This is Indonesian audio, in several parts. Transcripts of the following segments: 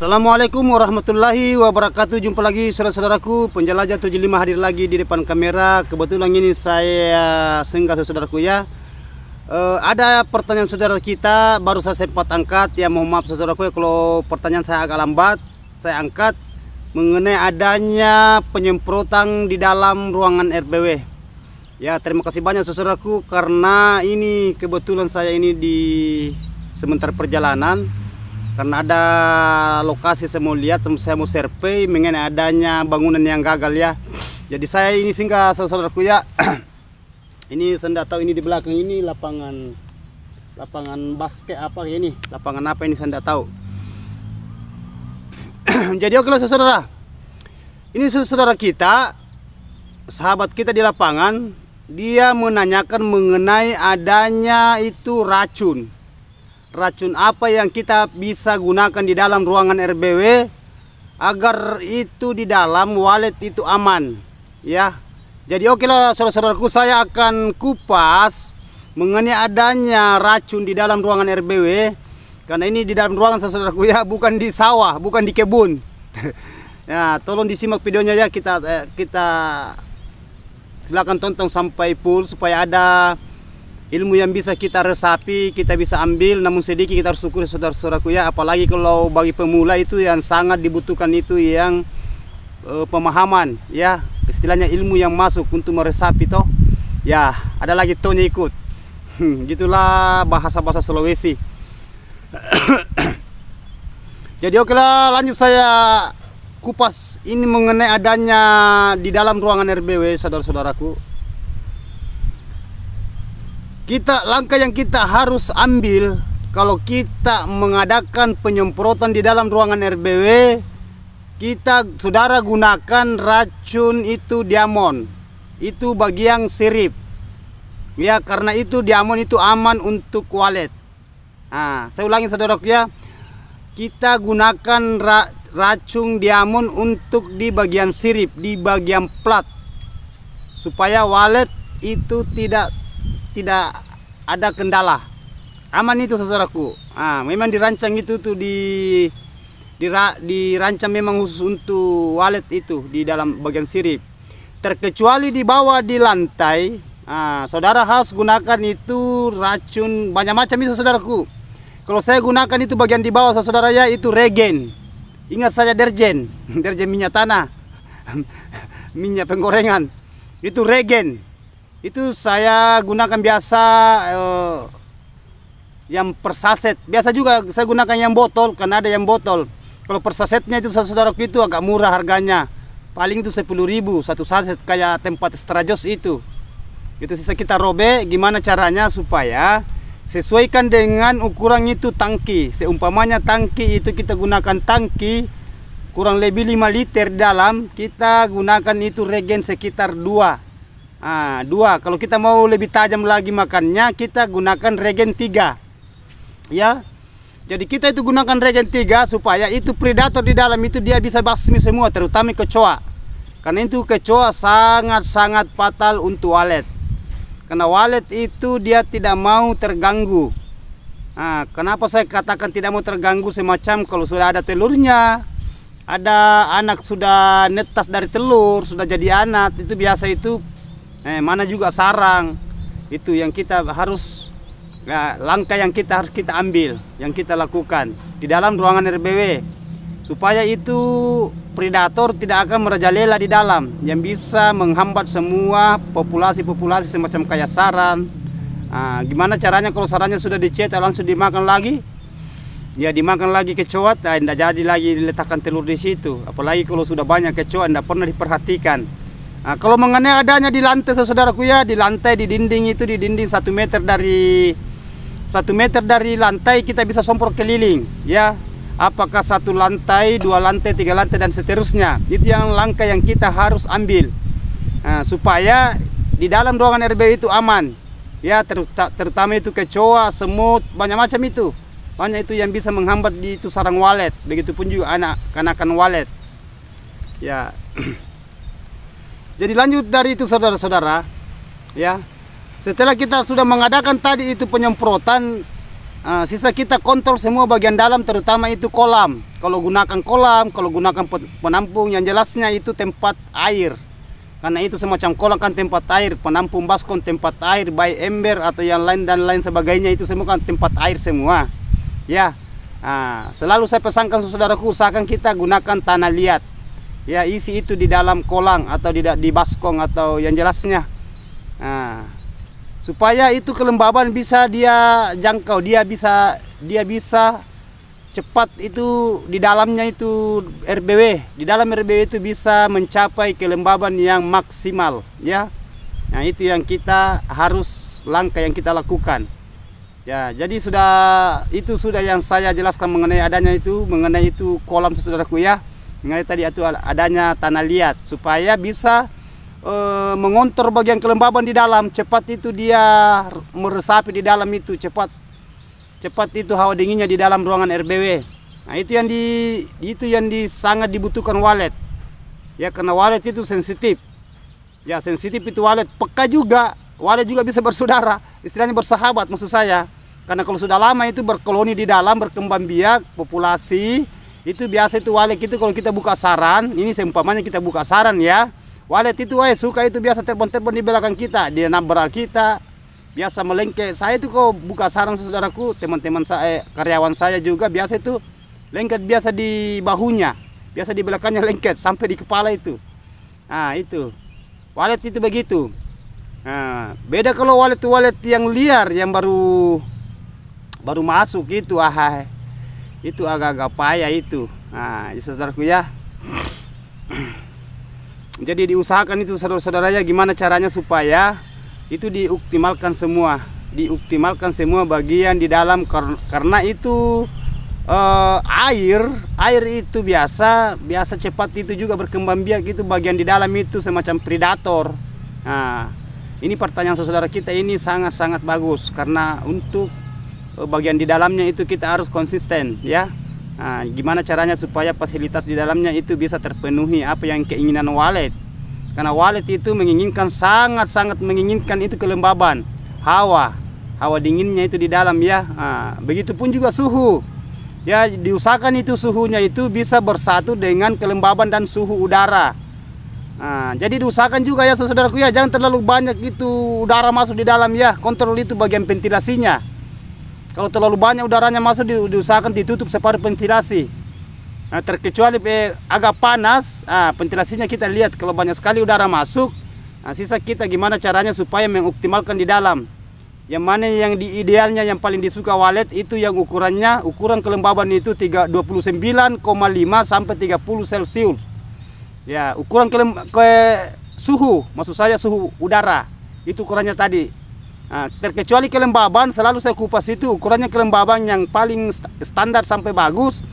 Assalamualaikum warahmatullahi wabarakatuh. Jumpa lagi saudara-saudaraku, penjelajah 75 hadir lagi di depan kamera. Kebetulan ini saya singgah saudaraku ya. Ada pertanyaan saudara kita baru saya sempat angkat ya. Mohon maaf saudaraku ya kalau pertanyaan saya agak lambat. Saya angkat mengenai adanya penyemprotan di dalam ruangan RBW. Ya, terima kasih banyak saudaraku karena ini kebetulan saya ini di sementara perjalanan. Karena ada lokasi saya mau lihat, saya mau survei mengenai adanya bangunan yang gagal ya. Jadi saya ini singgah saudaraku ya. Ini saya tidak tahu ini di belakang ini lapangan basket apa ini, lapangan apa ini saya tidak tahu. Jadi oke saudara, ini saudara kita, sahabat kita di lapangan, dia menanyakan mengenai adanya itu racun apa yang kita bisa gunakan di dalam ruangan RBW agar itu di dalam wallet itu aman ya. Jadi oke lah saudara-saudaraku, saya akan kupas mengenai adanya racun di dalam ruangan RBW karena ini di dalam ruangan saudaraku ya, bukan di sawah, bukan di kebun. Ya, tolong disimak videonya ya, kita silakan tonton sampai full supaya ada ilmu yang bisa kita resapi, kita bisa ambil. Namun sedikit kita harus syukur saudara-saudaraku ya, apalagi kalau bagi pemula itu yang sangat dibutuhkan itu yang pemahaman ya, istilahnya ilmu yang masuk untuk meresapi toh ya. Ada lagi tohnya ikut. Gitulah bahasa-bahasa Sulawesi. Jadi oke lah, lanjut saya kupas ini mengenai adanya di dalam ruangan RBW saudara-saudaraku. Langkah yang kita harus ambil kalau kita mengadakan penyemprotan di dalam ruangan RBW, kita saudara gunakan racun itu diamond, itu bagian sirip ya, karena itu diamond itu aman untuk wallet. Nah, saya ulangi saudaraku ya, kita gunakan racun diamond untuk di bagian sirip, di bagian plat, supaya wallet itu tidak ada kendala, aman itu saudaraku. Memang dirancang itu tuh dirancang memang khusus untuk wallet itu di dalam bagian sirip, terkecuali di bawah di lantai. Saudara harus gunakan itu racun banyak macam itu saudaraku. Kalau saya gunakan itu bagian di bawah saudara ya, itu regen. Ingat saya deterjen minyak tanah, minyak penggorengan, itu regen. Itu saya gunakan biasa yang per saset. Biasa juga saya gunakan yang botol karena ada yang botol. Kalau per sasetnya itu saudaraku itu agak murah harganya. Paling itu 10.000 satu saset, kayak tempat Strajos itu. Itu sisa kita robek. Gimana caranya supaya sesuaikan dengan ukuran itu tangki. Seumpamanya tangki itu kita gunakan tangki kurang lebih 5 liter di dalam, kita gunakan itu regen sekitar 2. 2. Kalau kita mau lebih tajam lagi makannya, kita gunakan regen 3 ya. Jadi kita itu gunakan regen 3 supaya itu predator di dalam itu dia bisa basmi semua, terutama kecoa. Karena itu kecoa sangat-sangat fatal untuk wallet, karena wallet itu dia tidak mau terganggu. Kenapa saya katakan tidak mau terganggu? Semacam kalau sudah ada telurnya, ada anak sudah netas dari telur, sudah jadi anak, itu biasa itu mana juga sarang. Itu yang kita harus langkah yang kita harus kita ambil, yang kita lakukan di dalam ruangan RBW, supaya itu predator tidak akan merajalela di dalam, yang bisa menghambat semua populasi-populasi semacam kayak sarang. Gimana caranya kalau sarangnya sudah dicetak langsung dimakan lagi? Ya dimakan lagi kecoa, tidak jadi lagi diletakkan telur di situ. Apalagi kalau sudah banyak kecoa, tidak pernah diperhatikan. Kalau mengenai adanya di lantai saudaraku ya, di lantai, di dinding itu, di dinding 1 meter dari lantai kita bisa semprot keliling ya. Apakah 1 lantai, 2 lantai, 3 lantai dan seterusnya. Itu yang langkah yang kita harus ambil supaya di dalam ruangan RBW itu aman ya, terutama itu kecoa, semut, banyak macam itu. Banyak itu yang bisa menghambat di itu sarang wallet. Begitupun juga anak-anakan wallet ya. Jadi lanjut dari itu saudara-saudara ya, setelah kita sudah mengadakan tadi itu penyemprotan, sisa kita kontrol semua bagian dalam, terutama itu kolam kalau gunakan kolam, kalau gunakan penampung, yang jelasnya itu tempat air. Karena itu semacam kolam kan tempat air, penampung baskom tempat air, baik ember atau yang lain dan lain sebagainya, itu semua kan tempat air semua. Ya, selalu saya pesankan saudaraku, usahakan kita gunakan tanah liat. Ya, isi itu di dalam kolam atau di baskom atau yang jelasnya. Supaya itu kelembaban bisa dia jangkau, dia bisa cepat itu di dalamnya itu RBW. Di dalam RBW itu bisa mencapai kelembaban yang maksimal, ya. Nah, itu yang kita harus langkah yang kita lakukan. Ya, jadi itu sudah yang saya jelaskan mengenai itu kolam saudaraku ya. Mengenai tadi itu adanya tanah liat supaya bisa mengontrol bagian kelembaban di dalam, cepat itu dia meresapi di dalam itu, cepat itu hawa dinginnya di dalam ruangan RBW. Nah, itu yang sangat dibutuhkan walet. Ya, karena walet itu sensitif. Ya, sensitif itu walet, peka juga. Walet juga bisa bersaudara, istilahnya bersahabat maksud saya. Karena kalau sudah lama itu berkoloni di dalam, berkembang biak, populasi, itu biasa itu walet itu kalau kita buka sarang, ini seumpamanya kita buka sarang ya. Walet itu suka itu biasa terbang-terbang di belakang kita, dia nabrak kita, biasa melengket. Saya itu kok buka sarang saudaraku, teman-teman saya, karyawan saya juga biasa itu lengket, biasa di bahunya, biasa di belakangnya lengket sampai di kepala itu. Nah, itu walet itu begitu. Nah, beda kalau walet yang liar yang baru masuk itu, itu agak-agak payah itu. Nah, saudaraku ya. Jadi diusahakan itu saudara-saudaranya gimana caranya supaya itu dioptimalkan semua bagian di dalam, karena itu air itu biasa cepat itu juga berkembang biak, itu bagian di dalam itu semacam predator. Nah, ini pertanyaan saudara kita ini sangat-sangat bagus, karena untuk bagian di dalamnya itu kita harus konsisten ya. Nah, gimana caranya supaya fasilitas di dalamnya itu bisa terpenuhi apa yang keinginan walet. Karena walet itu sangat-sangat menginginkan itu kelembaban, hawa dinginnya itu di dalam ya. Begitupun juga suhu. Ya, diusahakan itu suhunya itu bisa bersatu dengan kelembaban dan suhu udara. Jadi diusahakan juga ya saudaraku ya, jangan terlalu banyak itu udara masuk di dalam ya. Kontrol itu bagian ventilasinya. Kalau terlalu banyak udaranya masuk, diusahakan ditutup separuh ventilasi. Nah, terkecuali agak panas, ventilasinya kita lihat. Kalau banyak sekali udara masuk, sisa kita gimana caranya supaya mengoptimalkan di dalam. Yang mana yang idealnya, yang paling disuka walet itu yang ukuran kelembaban itu 29,5 sampai 30 Celcius. Ya, ukuran suhu, maksud saya suhu udara, itu ukurannya tadi. Terkecuali kelembaban, selalu saya kupas itu ukurannya kelembaban yang paling standar sampai bagus.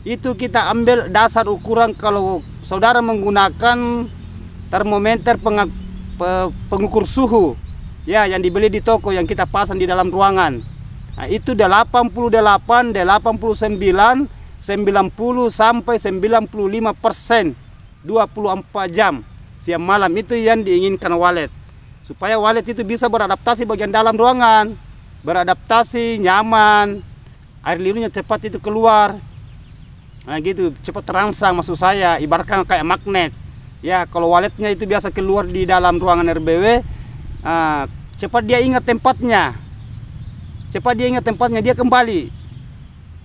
Itu kita ambil dasar ukuran kalau saudara menggunakan termometer pengukur suhu ya, yang dibeli di toko, yang kita pasang di dalam ruangan. Nah, itu 88, 89, 90 sampai 95%, 24 jam siang malam, itu yang diinginkan walet. Supaya walet itu bisa beradaptasi bagian dalam ruangan, beradaptasi nyaman, air liurnya cepat itu keluar. Nah, gitu, cepat terangsang maksud saya, ibaratkan kayak magnet. Ya, kalau waletnya itu biasa keluar di dalam ruangan RBW, cepat dia ingat tempatnya. Dia kembali.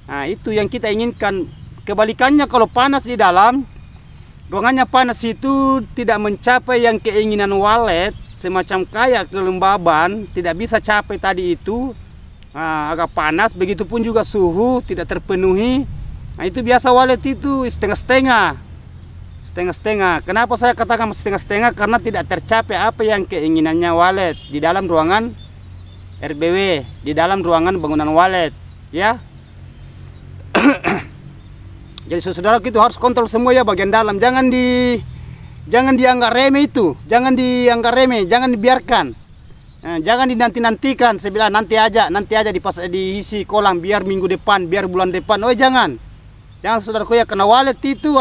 Nah, itu yang kita inginkan. Kebalikannya, kalau panas di dalam, ruangannya panas itu tidak mencapai yang keinginan walet, semacam kayak kelembaban, tidak bisa capai tadi itu, agak panas. Begitupun juga suhu tidak terpenuhi. Nah, itu biasa walet itu setengah-setengah. Kenapa saya katakan setengah-setengah? Karena tidak tercapai apa yang keinginannya walet di dalam ruangan RBW, di dalam ruangan bangunan walet ya. Jadi saudara itu harus kontrol semua ya bagian dalam, jangan dianggap remeh itu, jangan dibiarkan, jangan dinanti-nantikan. Saya bilang nanti aja diisi kolam, biar minggu depan, biar bulan depan. Jangan saudaraku ya, karena walet itu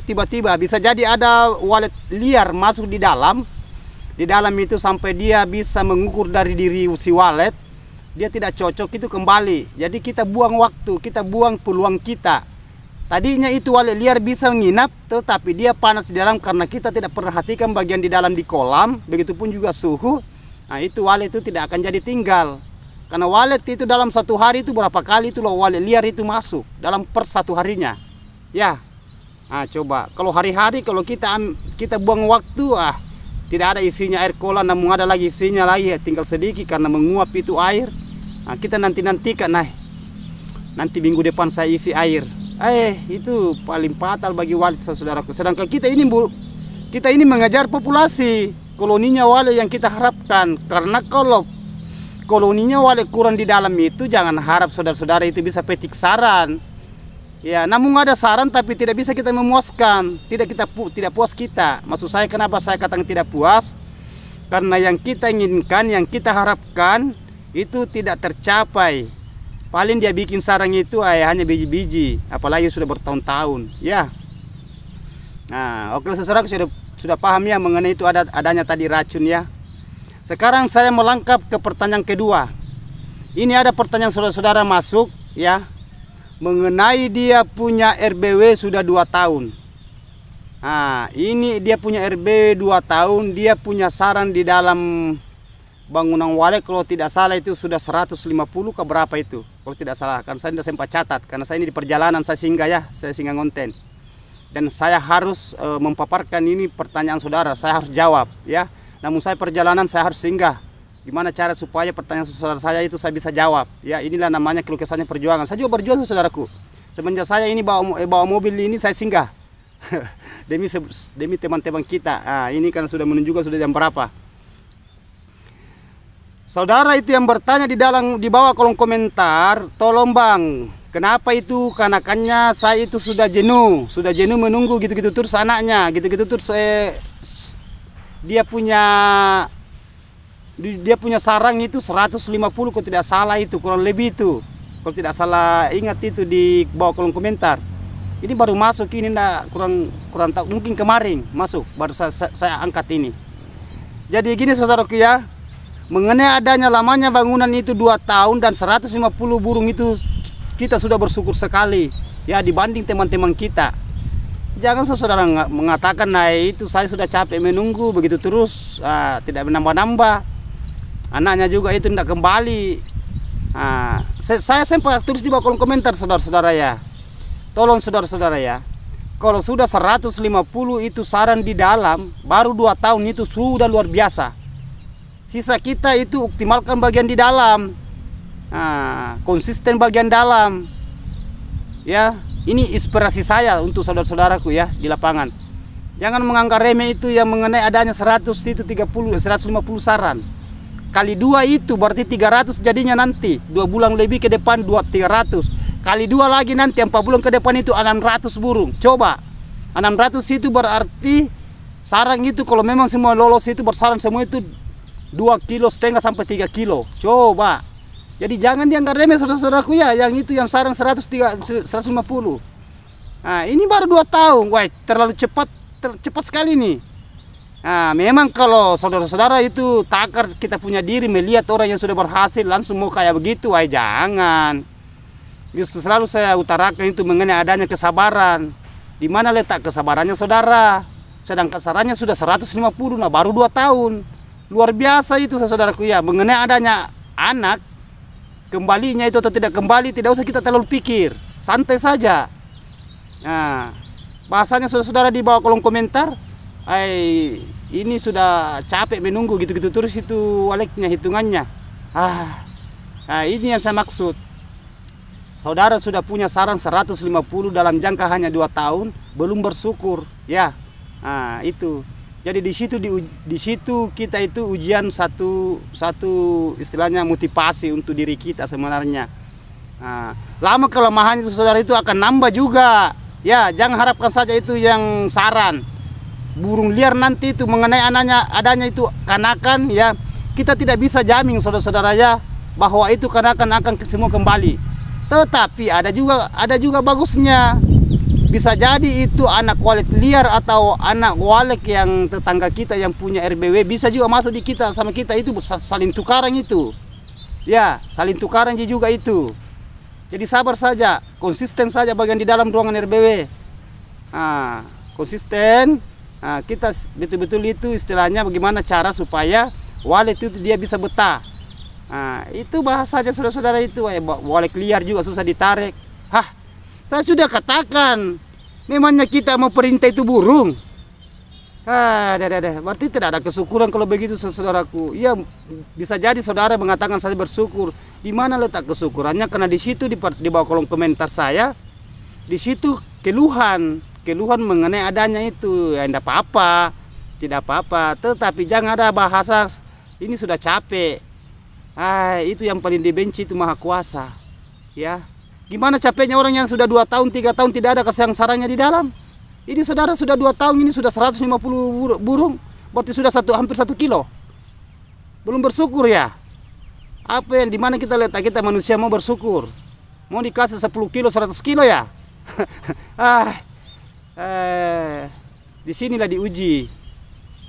tiba-tiba bisa jadi ada walet liar masuk di dalam itu, sampai dia bisa mengukur dari diri si walet, dia tidak cocok itu kembali. Jadi kita buang waktu, kita buang peluang kita. Tadinya itu walet liar bisa menginap, tetapi dia panas di dalam karena kita tidak perhatikan bagian di dalam di kolam, begitupun juga suhu. Nah itu walet itu tidak akan jadi tinggal. Karena walet itu dalam satu hari itu berapa kali itu loh walet liar itu masuk dalam per satu harinya. Ya, nah coba kalau hari-hari kalau kita buang waktu, tidak ada isinya air kolam, namun ada lagi isinya lagi, tinggal sedikit karena menguap itu air. Nah kita nantikan, nanti minggu depan saya isi air. Itu paling fatal bagi walet saudaraku. Sedangkan kita ini mengejar populasi koloninya walet yang kita harapkan. Karena kalau koloninya walet kurang di dalam itu, jangan harap saudara-saudara itu bisa petik saran. Ya, namun ada saran tapi tidak bisa kita memuaskan. Tidak puas kita. Maksud saya kenapa saya katakan tidak puas? Karena yang kita inginkan, yang kita harapkan itu tidak tercapai. Paling dia bikin sarang itu hanya biji-biji, apalagi sudah bertahun-tahun, ya. Nah, oke saudara, sudah paham ya mengenai itu adanya tadi racun ya. Sekarang saya melangkap ke pertanyaan kedua. Ini ada pertanyaan saudara-saudara masuk ya, mengenai dia punya RBW sudah 2 tahun. Nah, ini dia punya RBW 2 tahun, dia punya sarang di dalam bangunan walet, kalau tidak salah itu sudah 150 ke berapa itu, kalau tidak salah, kan saya tidak sempat catat karena saya ini di perjalanan, saya singgah konten, dan saya harus memaparkan ini pertanyaan saudara, saya harus jawab ya. Namun saya perjalanan, saya harus singgah. Gimana cara supaya pertanyaan saudara saya itu saya bisa jawab ya. Inilah namanya keluh kesahnya perjuangan. Saya juga berjuang saudaraku. Semenjak saya ini bawa mobil ini, saya singgah demi teman-teman kita. Ini kan sudah menunjukkan sudah jam berapa. Saudara itu yang bertanya di bawah kolom komentar, tolong bang, kenapa itu kanakannya saya itu sudah jenuh menunggu gitu-gitu terus anaknya, gitu-gitu terus dia punya sarang itu 150 kalau tidak salah itu, kurang lebih itu, kalau tidak salah ingat itu di bawah kolom komentar. Ini baru masuk ini, kurang tahu, mungkin kemarin masuk, baru saya angkat ini. Jadi gini saudaraku ya, mengenai adanya lamanya bangunan itu 2 tahun dan 150 burung itu, kita sudah bersyukur sekali ya dibanding teman-teman kita. Jangan saudara mengatakan, nah itu saya sudah capek menunggu begitu terus, tidak menambah-nambah, anaknya juga itu tidak kembali. Saya sempat tulis di bawah kolom komentar saudara-saudara ya, tolong saudara-saudara ya, kalau sudah 150 itu sarang di dalam baru 2 tahun itu sudah luar biasa. Sisa kita itu optimalkan bagian di dalam, konsisten bagian dalam ya. Ini inspirasi saya untuk saudara-saudaraku ya di lapangan. Jangan menganggap remeh itu yang mengenai adanya 150 saran. Kali 2 itu berarti 300 jadinya nanti 2 bulan lebih ke depan 300. Kali 2 lagi nanti 4 bulan ke depan itu 600 burung. Coba 600 itu berarti sarang itu kalau memang semua lolos itu bersarang semua itu 2,5 kilo sampai 3 kilo. Coba. Jadi jangan dianggap remeh saudara-saudaraku ya, yang itu yang sarang 150. Nah, ini baru 2 tahun. Wah, terlalu cepat sekali nih. Nah, memang kalau saudara-saudara itu takar kita punya diri melihat orang yang sudah berhasil langsung mau kayak begitu, wah jangan. Justru selalu saya utarakan itu mengenai adanya kesabaran. Di mana letak kesabarannya saudara? Sedangkan sarannya sudah 150, nah baru 2 tahun. Luar biasa itu saudaraku ya, mengenai adanya anak, kembalinya itu atau tidak kembali tidak usah kita terlalu pikir, santai saja. Nah, bahasanya saudara-saudara di bawah kolom komentar, ini sudah capek menunggu gitu-gitu terus itu waleknya hitungannya. Ini yang saya maksud. Saudara sudah punya sarang 150 dalam jangka hanya 2 tahun, belum bersyukur ya. Itu. Jadi di situ kita itu ujian satu istilahnya motivasi untuk diri kita sebenarnya. Lama kelemahan itu saudara itu akan nambah juga. Ya, jangan harapkan saja itu yang saran. Burung liar nanti itu mengenai adanya itu kanakan ya. Kita tidak bisa jamin saudara-saudara ya bahwa itu kanakan akan semua kembali. Tetapi ada juga bagusnya. Bisa jadi itu anak walet liar atau anak walet yang tetangga kita yang punya RBW bisa juga masuk di kita sama kita, itu saling tukaran itu. Ya, saling tukaran juga itu. Jadi sabar saja, konsisten saja bagian di dalam ruangan RBW. Konsisten. Kita betul-betul itu istilahnya bagaimana cara supaya walet itu dia bisa betah. Itu bahasa saja saudara-saudara itu. Walet liar juga susah ditarik. Saya sudah katakan, memangnya kita mau perintah itu burung. Berarti tidak ada kesyukuran kalau begitu saudaraku. Ya bisa jadi saudara mengatakan saya bersyukur. Di mana letak kesyukurannya? Karena di situ di bawah kolom komentar saya, di situ keluhan mengenai adanya itu. Ya tidak apa-apa, tidak apa-apa. Tetapi jangan ada bahasa ini sudah capek. Itu yang paling dibenci itu Maha Kuasa. Ya, gimana capeknya orang yang sudah 2 tahun, 3 tahun tidak ada kesang-sarangnya di dalam. Ini saudara sudah 2 tahun ini sudah 150 burung, berarti sudah hampir 1 kilo. Belum bersyukur ya? Apa yang dimana kita lihat kita manusia mau bersyukur? Mau dikasih 10 kilo, 100 kilo ya? Disinilah diuji.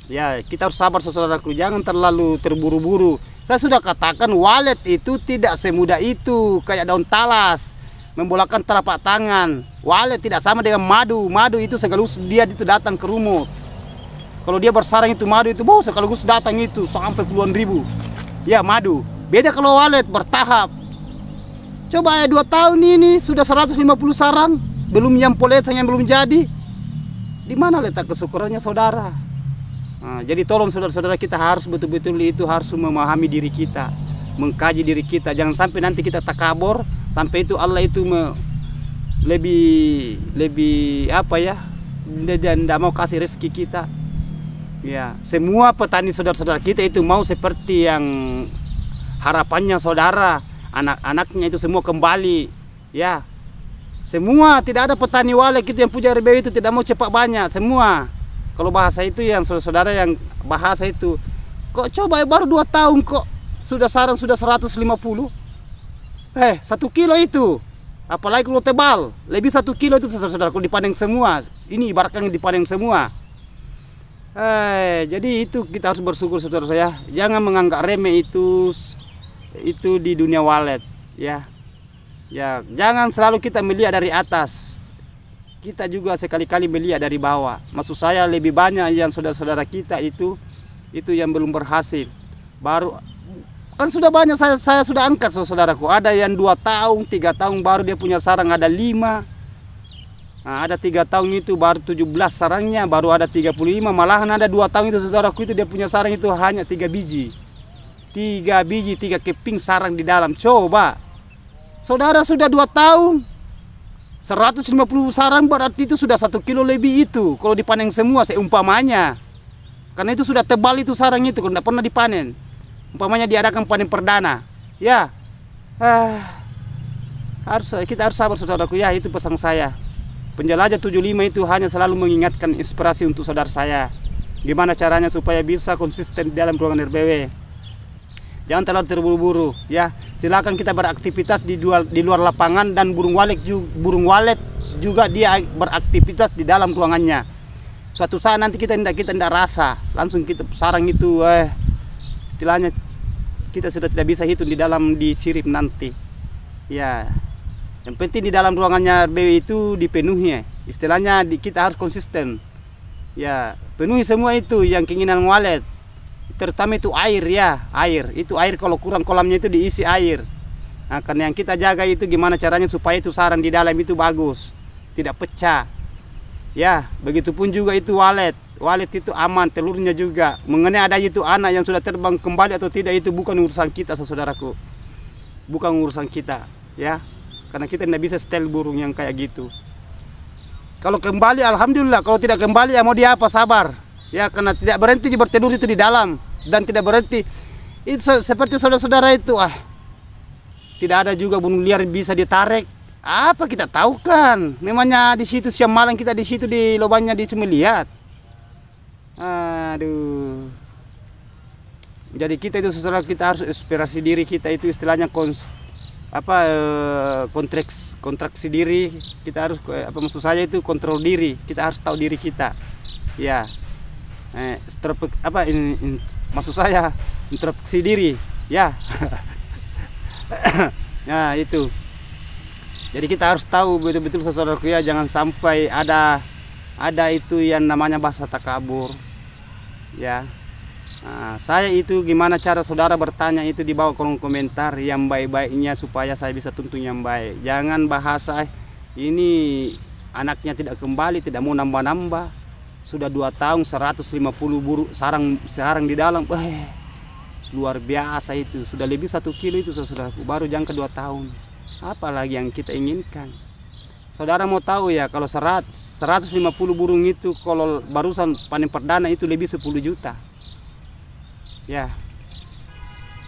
Ya kita harus sabar saudaraku, jangan terlalu terburu-buru. Saya sudah katakan walet itu tidak semudah itu, kayak daun talas. Membolakan telapak tangan. Walet tidak sama dengan madu. Madu itu sekaligus dia itu datang ke rumah. Kalau dia bersarang itu madu itu sekaligus datang itu sampai puluhan ribu. Ya madu. Beda kalau walet bertahap. Coba 2 tahun ini sudah 150 sarang, belum yang polesang yang belum jadi. Di mana letak kesyukurannya saudara? Jadi tolong saudara-saudara kita harus betul-betul itu harus memahami diri kita, mengkaji diri kita. Jangan sampai nanti kita takabur. Sampai itu Allah itu lebih apa ya, dan tidak mau kasih rezeki kita. Ya, semua petani saudara-saudara kita itu mau seperti yang harapannya saudara, anak-anaknya itu semua kembali. Ya, semua tidak ada petani walet itu yang punya RBW itu tidak mau cepat banyak semua. Kalau bahasa itu yang saudara-saudara yang bahasa itu, kok coba baru 2 tahun kok sudah sarang sudah 150. 1 kilo itu, apalagi kalau tebal, lebih 1 kilo itu saudara-saudara kalau dipanen semua. Ini ibaratkan dipanen semua. Jadi itu kita harus bersyukur saudara saya. Jangan menganggap remeh itu di dunia walet, ya. Ya, jangan selalu kita melihat dari atas. Kita juga sekali-kali melihat dari bawah. Maksud saya lebih banyak yang saudara-saudara kita itu yang belum berhasil. Baru kan sudah banyak saya sudah angkat saudaraku. Ada yang 2 tahun, 3 tahun baru dia punya sarang ada 5. Ada 3 tahun itu baru 17 sarangnya, baru ada 35. Malahan ada 2 tahun itu saudaraku itu dia punya sarang itu hanya 3 biji. 3 biji, 3 keping sarang di dalam. Coba. Saudara sudah 2 tahun. 150 sarang berarti itu sudah 1 kilo lebih itu. Kalau dipanen semua seumpamanya. Karena itu sudah tebal itu sarang itu, kalau tidak pernah dipanen. Umpamanya diadakan panen perdana, ya, kita harus sabar saudaraku ya. Itu pesan saya. Penjelajah 75 itu hanya selalu mengingatkan inspirasi untuk saudara saya. Gimana caranya supaya bisa konsisten di dalam ruangan RBW. Jangan terlalu terburu-buru, ya. Silakan kita beraktivitas di luar lapangan dan burung walet juga dia beraktivitas di dalam ruangannya. Suatu saat nanti kita tidak rasa, langsung kita sarang itu istilahnya kita sudah tidak bisa hitung di sirip nanti. Ya, yang penting di dalam ruangannya RBW itu dipenuhi. Istilahnya kita harus konsisten. Ya, penuhi semua itu yang keinginan walet. Terutama itu air ya, air. Itu air kalau kurang kolamnya itu diisi air. Karena yang kita jaga itu gimana caranya supaya itu sarang di dalam itu bagus, tidak pecah. Ya, begitupun juga itu walet. Walet itu aman, telurnya juga. Mengenai ada itu anak yang sudah terbang kembali atau tidak itu bukan urusan kita saudaraku. Bukan urusan kita, ya. Karena kita tidak bisa setel burung yang kayak gitu. Kalau kembali alhamdulillah, kalau tidak kembali ya mau dia apa, sabar. Ya, karena tidak berhenti bertelur itu di dalam dan tidak berhenti. Itu seperti saudara-saudara itu, tidak ada juga burung liar bisa ditarik. Apa kita tahu kan? Memangnya di situ siang malam kita di situ di lubangnya di cuma lihat. Aduh. Jadi kita itu saudara kita harus inspirasi diri kita itu istilahnya kontraksi diri. Kita harus maksud saya itu kontrol diri. Kita harus tahu diri kita. Ya. Maksud saya introspeksi diri. Ya. Nah, itu. Jadi kita harus tahu betul-betul saudaraku ya, jangan sampai ada itu yang namanya bahasa takabur ya. Nah, saya itu gimana cara saudara bertanya itu di bawah kolom komentar yang baik-baiknya supaya saya bisa tuntun yang baik. Jangan bahasa ini anaknya tidak kembali, tidak mau nambah-nambah. Sudah 2 tahun 150 sarang di dalam. Luar biasa itu. Sudah lebih 1 kilo itu saudaraku, baru jangka 2 tahun. Apalagi yang kita inginkan. Saudara mau tahu ya, kalau 150 burung itu kalau barusan panen perdana itu lebih 10 juta. Ya.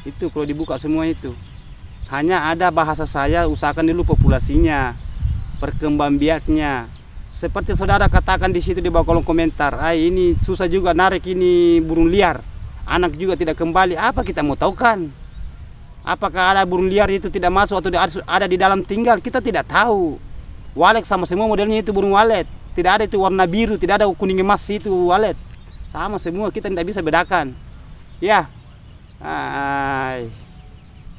Itu kalau dibuka semua itu. Hanya ada bahasa saya, usahakan dulu populasinya, perkembangbiaknya. Seperti saudara katakan di situ di bawah kolom komentar, ini susah juga narik ini burung liar. Anak juga tidak kembali. Apa kita mau tahu kan? Apakah ada burung liar itu tidak masuk atau ada di dalam tinggal? Kita tidak tahu. Walet sama semua modelnya itu burung walet. Tidak ada itu warna biru, tidak ada kuning emas itu walet. Sama semua, kita tidak bisa bedakan. Ya.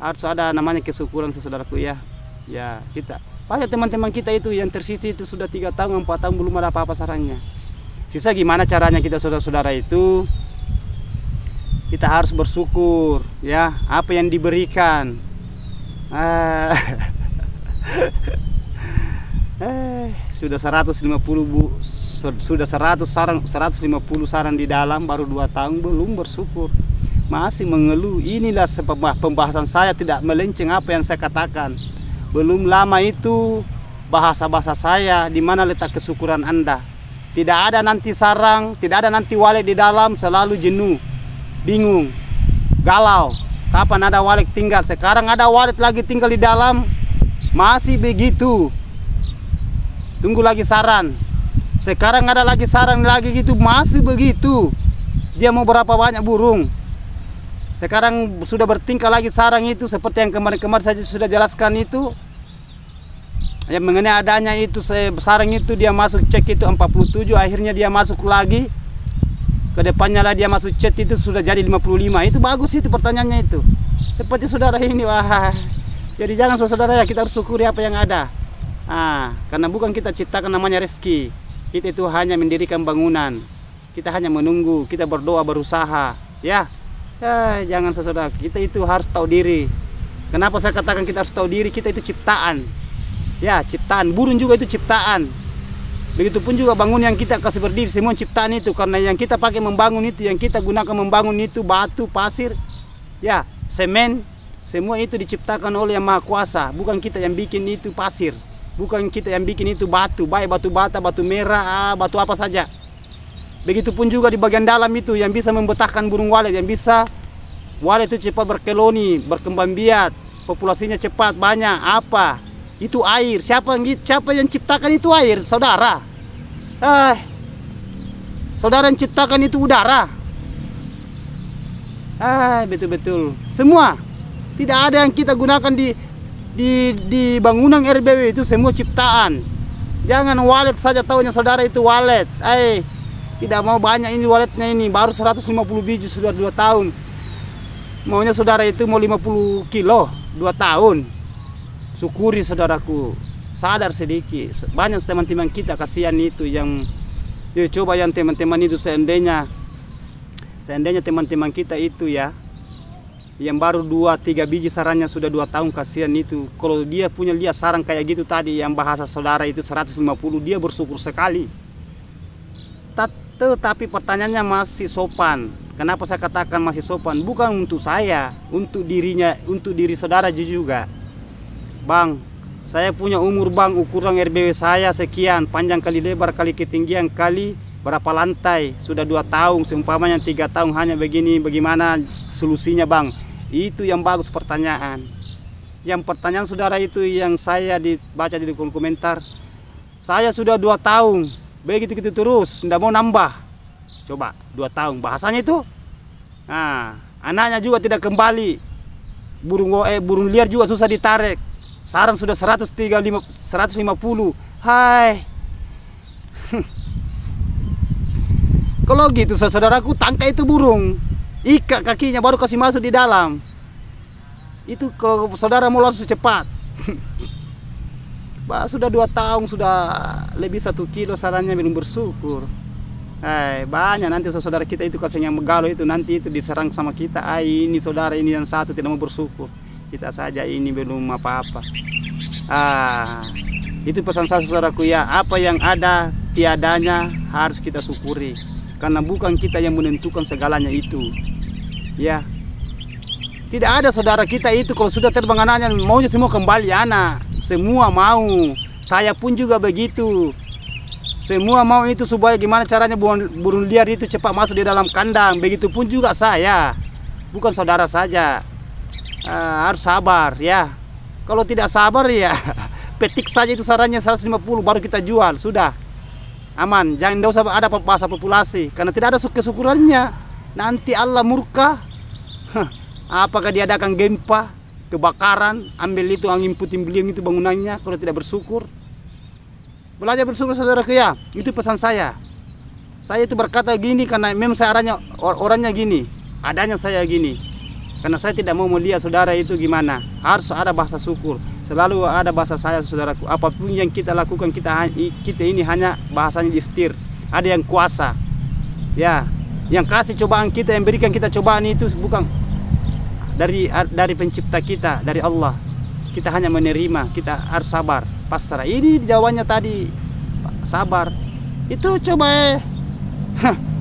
Harus ada namanya kesyukuran saudaraku ya. Ya, kita. Banyak teman-teman kita itu yang tersisa itu sudah 3 tahun, 4 tahun belum ada apa-apa sarangnya. Sisa gimana caranya kita saudara-saudara itu? Kita harus bersyukur ya, apa yang diberikan. Sudah 150 sudah 150 sarang di dalam baru 2 tahun belum bersyukur. Masih mengeluh. Inilah sebab pembahasan saya tidak melenceng apa yang saya katakan. Belum lama itu bahasa-bahasa saya di mana letak kesyukuran Anda. Tidak ada nanti sarang, tidak ada nanti walet di dalam, selalu jenuh. Bingung, galau, kapan ada walet tinggal. Sekarang ada walet lagi tinggal di dalam, masih begitu. Tunggu lagi saran. Sekarang ada lagi sarang lagi gitu, masih begitu. Dia mau berapa banyak burung. Sekarang sudah bertingkah lagi sarang itu seperti yang kemarin-kemarin saya sudah jelaskan itu. Yang mengenai adanya itu sarang itu dia masuk cek itu 47, akhirnya dia masuk lagi. Kedepannya lah dia masuk chat itu sudah jadi 55. Itu bagus itu pertanyaannya itu. Seperti saudara ini, wah. Jadi jangan saudara ya, kita harus syukuri apa yang ada. Karena bukan kita ciptakan namanya rezeki. Kita itu hanya mendirikan bangunan. Kita hanya menunggu, kita berdoa, berusaha, ya. Jangan saudara, kita itu harus tahu diri. Kenapa saya katakan kita harus tahu diri? Kita itu ciptaan. Ya, ciptaan. Burung juga itu ciptaan. Begitupun juga bangun yang kita kasih berdiri, semua ciptaan itu. Karena yang kita pakai membangun itu, yang kita gunakan membangun itu batu, pasir, ya, semen, semua itu diciptakan oleh Yang Maha Kuasa. Bukan kita yang bikin itu pasir, bukan kita yang bikin itu batu, baik batu bata, batu merah, batu apa saja. Begitupun juga di bagian dalam itu yang bisa membetahkan burung walet, yang bisa walet itu cepat berkoloni, berkembang biak, populasinya cepat banyak. Apa? Itu air. Siapa yang ciptakan itu air? Saudara. Saudara yang ciptakan itu udara. Betul-betul. Semua. Tidak ada yang kita gunakan di bangunan RBW itu semua ciptaan. Jangan walet saja tahunya saudara itu walet. Tidak mau banyak ini waletnya ini. Baru 150 biji sudah 2 tahun. Maunya saudara itu mau 50 kilo 2 tahun. Syukuri saudaraku, sadar sedikit. Banyak teman-teman kita kasihan itu yang coba yang teman-teman itu seandainya teman-teman kita itu ya, yang baru 2-3 biji sarangnya sudah 2 tahun, kasihan itu. Kalau dia punya lihat sarang kayak gitu tadi yang bahasa saudara itu 150, dia bersyukur sekali. Tetapi pertanyaannya masih sopan. Kenapa saya katakan masih sopan? Bukan untuk saya, untuk diri saudara juga. Bang, saya punya umur bang, ukuran RBW saya sekian, panjang kali lebar kali ketinggian kali berapa lantai, sudah 2 tahun, seumpamanya 3 tahun hanya begini, bagaimana solusinya bang? Itu yang bagus pertanyaan. Yang pertanyaan saudara itu yang saya dibaca di kolom komentar, saya sudah 2 tahun, begitu-gitu terus, tidak mau nambah. Coba 2 tahun, bahasanya itu. Anaknya juga tidak kembali. Burung liar juga susah ditarik. Sarang sudah 150. Kalau gitu saudaraku, tangkai itu burung, ikat kakinya baru kasih masuk di dalam. Itu kalau saudara mau langsung cepat. Sudah 2 tahun, sudah lebih 1 kilo sarannya belum bersyukur. Banyak nanti saudara kita itu kasih yang megalo itu nanti itu diserang sama kita. Ini saudara ini yang satu tidak mau bersyukur. Kita saja ini belum apa-apa. Itu pesan saya saudaraku ya. Apa yang ada tiadanya harus kita syukuri. Karena bukan kita yang menentukan segalanya itu. Ya. Tidak ada saudara kita itu kalau sudah terbang anaknya maunya semua kembali anak. Semua mau. Saya pun juga begitu. Semua mau itu supaya gimana caranya burung liar itu cepat masuk di dalam kandang. Begitupun juga saya. Bukan saudara saja. Harus sabar ya. Kalau tidak sabar ya petik saja itu sarannya 150 baru kita jual. Sudah aman. Jangan usah ada bahasa populasi. Karena tidak ada kesyukurannya. Nanti Allah murka. Apakah diadakan gempa, kebakaran, ambil itu angin puting beliung itu bangunannya kalau tidak bersyukur. Belajar bersyukur saudaraku ya. Itu pesan saya. Saya itu berkata gini karena memang saya orangnya gini. Adanya saya gini. Karena saya tidak mau melihat saudara itu gimana. Harus ada bahasa syukur. Selalu ada bahasa saya saudaraku. Apapun yang kita lakukan kita ini hanya bahasanya istir. Ada yang kuasa. Ya, yang kasih cobaan kita, yang berikan kita cobaan itu bukan dari pencipta kita, dari Allah. Kita hanya menerima, kita harus sabar, pasrah. Ini jawabannya tadi, sabar. Itu coba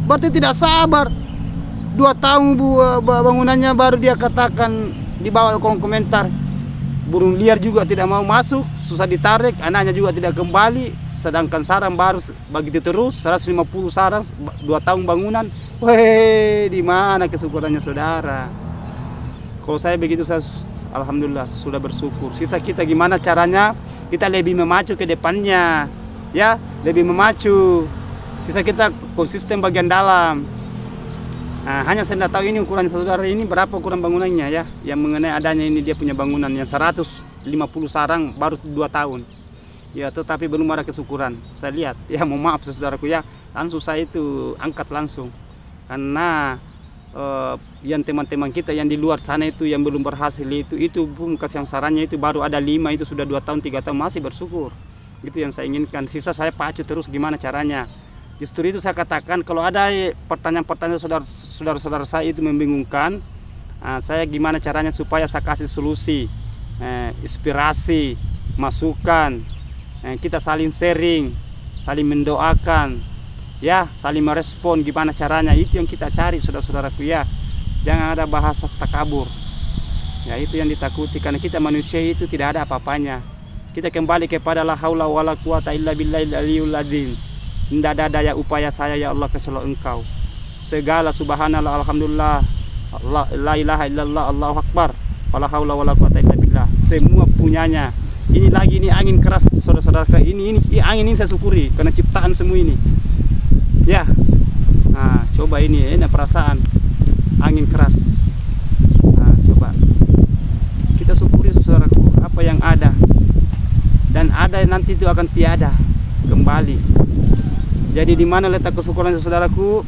berarti tidak sabar. 2 tahun bangunannya baru dia katakan di bawah kolom komentar. Burung liar juga tidak mau masuk, susah ditarik, anaknya juga tidak kembali. Sedangkan sarang baru begitu terus, 150 sarang, 2 tahun bangunan. Weh, di mana kesyukurannya saudara? Kalau saya begitu, saya alhamdulillah sudah bersyukur. Sisa kita gimana caranya kita lebih memacu ke depannya, ya, lebih memacu. Sisa kita konsisten bagian dalam. Hanya saya tidak tahu ini ukuran saudara ini berapa ukuran bangunannya ya. Yang mengenai adanya ini dia punya bangunan yang 150 sarang baru 2 tahun. Ya, tetapi belum ada kesyukuran. Saya lihat, ya mohon maaf saudaraku ya, langsung saya itu angkat langsung. Karena yang teman-teman kita yang di luar sana itu yang belum berhasil itu pun kasih yang sarannya itu baru ada 5 itu sudah 2 tahun 3 tahun masih bersyukur. Itu yang saya inginkan. Sisa saya pacu terus gimana caranya. Justru itu saya katakan kalau ada pertanyaan-pertanyaan saudara-saudara saya itu membingungkan, saya gimana caranya supaya saya kasih solusi, inspirasi, masukan, kita saling sharing, saling mendoakan. Ya, saling merespon gimana caranya, itu yang kita cari saudara-saudaraku ya. Jangan ada bahasa takabur. Ya, itu yang ditakuti karena kita manusia itu tidak ada apa-apanya. Kita kembali kepada la haula wala quwata illa billahil aliyul azim. Tidak ada daya upaya saya ya Allah kecuali Engkau. Segala subhanallah alhamdulillah la ilaha illallah Allahu akbar. Wala haula wala quwata illa billah. Semua punyanya. Ini lagi ini angin keras saudara-saudara. Ini angin ini saya syukuri karena ciptaan semua ini. Ya, coba ini perasaan angin keras. Coba kita syukuri saudaraku apa yang ada, dan ada nanti itu akan tiada kembali. Jadi di mana letak kesyukuran saudaraku?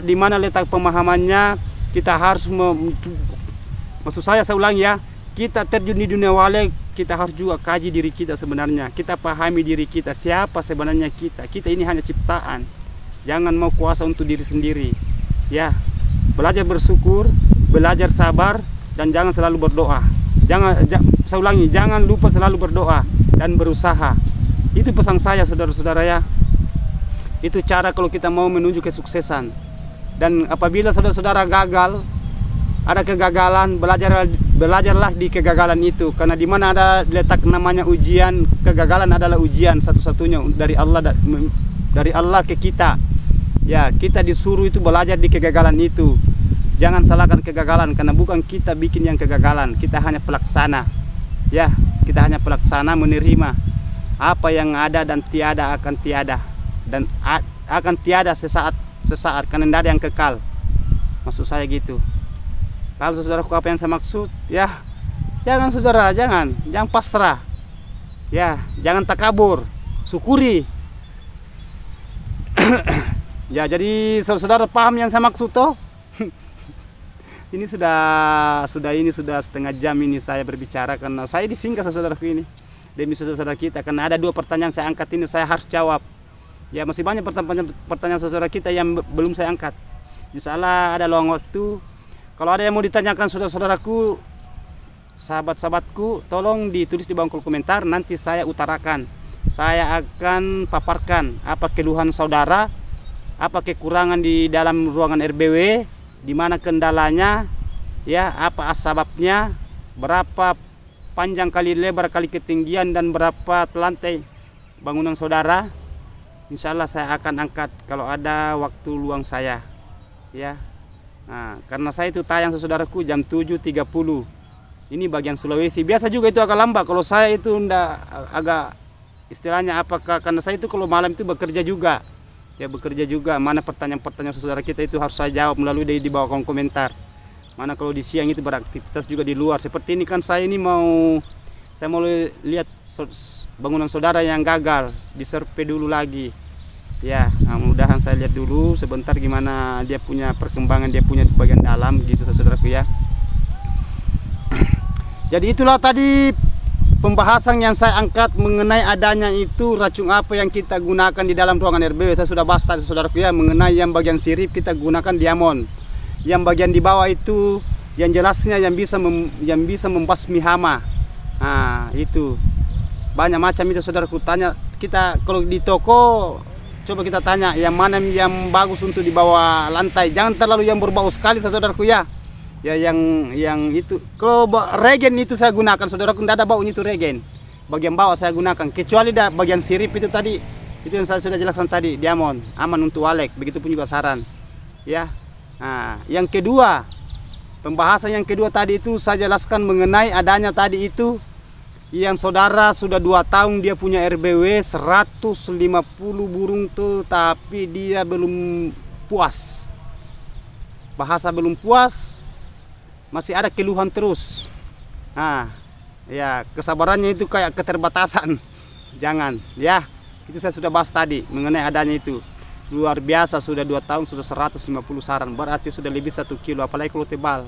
Di mana letak pemahamannya? Kita harus maksud saya ulangi ya, kita terjun di dunia wale, kita harus juga kaji diri kita sebenarnya. Kita pahami diri kita, siapa sebenarnya kita. Kita ini hanya ciptaan. Jangan mau kuasa untuk diri sendiri. Ya, belajar bersyukur, belajar sabar, dan jangan selalu berdoa. Saya ulangi, jangan lupa selalu berdoa dan berusaha. Itu pesan saya saudara-saudara ya. Itu cara kalau kita mau menuju kesuksesan. Dan apabila saudara-saudara gagal, ada kegagalan, belajarlah di kegagalan itu. Karena di mana ada letak namanya ujian, kegagalan adalah ujian satu-satunya dari Allah ke kita. Ya, kita disuruh itu belajar di kegagalan itu. Jangan salahkan kegagalan karena bukan kita bikin yang kegagalan, kita hanya pelaksana. Ya, kita hanya pelaksana menerima apa yang ada dan tiada akan tiada, dan akan tiada sesaat karena tidak ada yang kekal. Maksud saya gitu. Kalau saudaraku apa yang saya maksud? Ya, jangan saudara, jangan pasrah. Ya, jangan takabur, syukuri. Ya, jadi saudara paham yang saya maksud toh? Ini sudah setengah jam ini saya berbicara karena saya disingkat saudaraku ini. demi saudara kita, karena ada 2 pertanyaan saya angkat ini saya harus jawab. Ya masih banyak pertanyaan saudara kita yang belum saya angkat. Insya Allah ada luang waktu. Kalau ada yang mau ditanyakan saudara-saudaraku, sahabat-sahabatku, tolong ditulis di bawah kolom komentar, nanti saya utarakan. Saya akan paparkan apa keluhan saudara, apa kekurangan di dalam ruangan RBW, di mana kendalanya, ya, apa sebabnya, berapa panjang kali lebar kali ketinggian dan berapa lantai bangunan saudara. Insya Allah saya akan angkat kalau ada waktu luang saya, ya. Nah, karena saya itu tayang saudaraku jam 7.30. Ini bagian Sulawesi. Biasa juga itu agak lambat. Kalau saya itu ndak agak istilahnya apakah karena saya itu kalau malam itu bekerja juga. Ya bekerja juga. Mana pertanyaan-pertanyaan saudara kita itu harus saya jawab melalui di bawah kolom komentar. Mana kalau di siang itu beraktivitas juga di luar. Seperti ini kan saya ini saya mau lihat bangunan saudara yang gagal, disurvei dulu lagi. Ya, nah, mudah-mudahan saya lihat dulu sebentar gimana dia punya perkembangan, dia punya di bagian dalam gitu saudaraku ya. Jadi itulah tadi pembahasan yang saya angkat mengenai adanya itu racun apa yang kita gunakan di dalam ruangan RBW. Saya sudah bahas tadi saudaraku ya, mengenai yang bagian sirip kita gunakan diamond. Yang bagian di bawah itu yang jelasnya yang bisa membasmi hama. Nah, itu. Banyak macam itu saudaraku, tanya kita kalau di toko. Coba kita tanya yang mana yang bagus untuk dibawa lantai. Jangan terlalu yang berbau sekali saudaraku ya. Ya yang itu. Kalau regen itu saya gunakan saudaraku, tidak ada baunya itu regen. Bagian bawah saya gunakan. Kecuali bagian sirip itu tadi. Itu yang saya sudah jelaskan tadi, diamond. Aman untuk walek. Begitupun juga saran. Ya. Nah, yang kedua, pembahasan yang kedua tadi itu saya jelaskan mengenai adanya tadi itu yang saudara sudah 2 tahun dia punya RBW 150 burung tuh, tapi dia belum puas. Bahasa belum puas, masih ada keluhan terus. Nah, ya kesabarannya itu kayak keterbatasan. Jangan, ya. Itu saya sudah bahas tadi mengenai adanya itu. Luar biasa, sudah 2 tahun sudah 150 sarang, berarti sudah lebih 1 kilo, apalagi kalau tebal.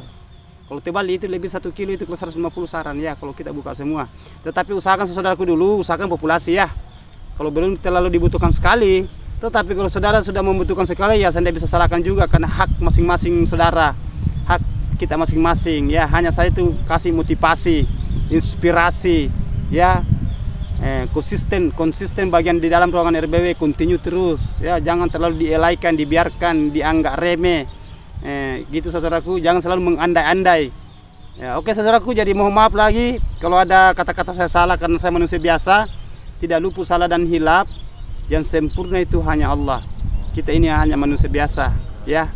Kalau tebal itu lebih 1 kilo itu ke 150 saran ya kalau kita buka semua. Tetapi usahakan saudaraku dulu, usahakan populasi ya. Kalau belum terlalu dibutuhkan sekali. Tetapi kalau saudara sudah membutuhkan sekali ya saya tidak bisa salahkan juga, karena hak masing-masing saudara. Hak kita masing-masing ya. Hanya saya itu kasih motivasi, inspirasi ya. Konsisten bagian di dalam ruangan RBW, continue terus ya. Jangan terlalu dielaikan, dibiarkan, dianggap remeh. Gitu saudaraku, jangan selalu mengandai-andai ya. Oke saudaraku, jadi mohon maaf lagi kalau ada kata-kata saya salah, karena saya manusia biasa, tidak luput salah dan hilaf. Yang sempurna itu hanya Allah, kita ini hanya manusia biasa ya.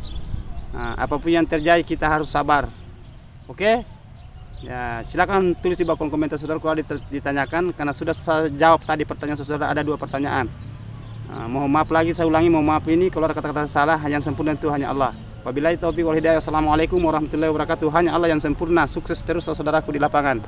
Nah, apapun yang terjadi kita harus sabar. Oke ya, silakan tulis di bawah kolom komentar saudara kalau ditanyakan, karena sudah saya jawab tadi pertanyaan saudara, ada 2 pertanyaan. Mohon maaf lagi, saya ulangi, mohon maaf ini kalau ada kata-kata salah. Yang sempurna itu hanya Allah. Wabillahi taufiq wal hidayah. Assalamualaikum warahmatullahi wabarakatuh. Hanya Allah yang sempurna. Sukses terus saudaraku di lapangan.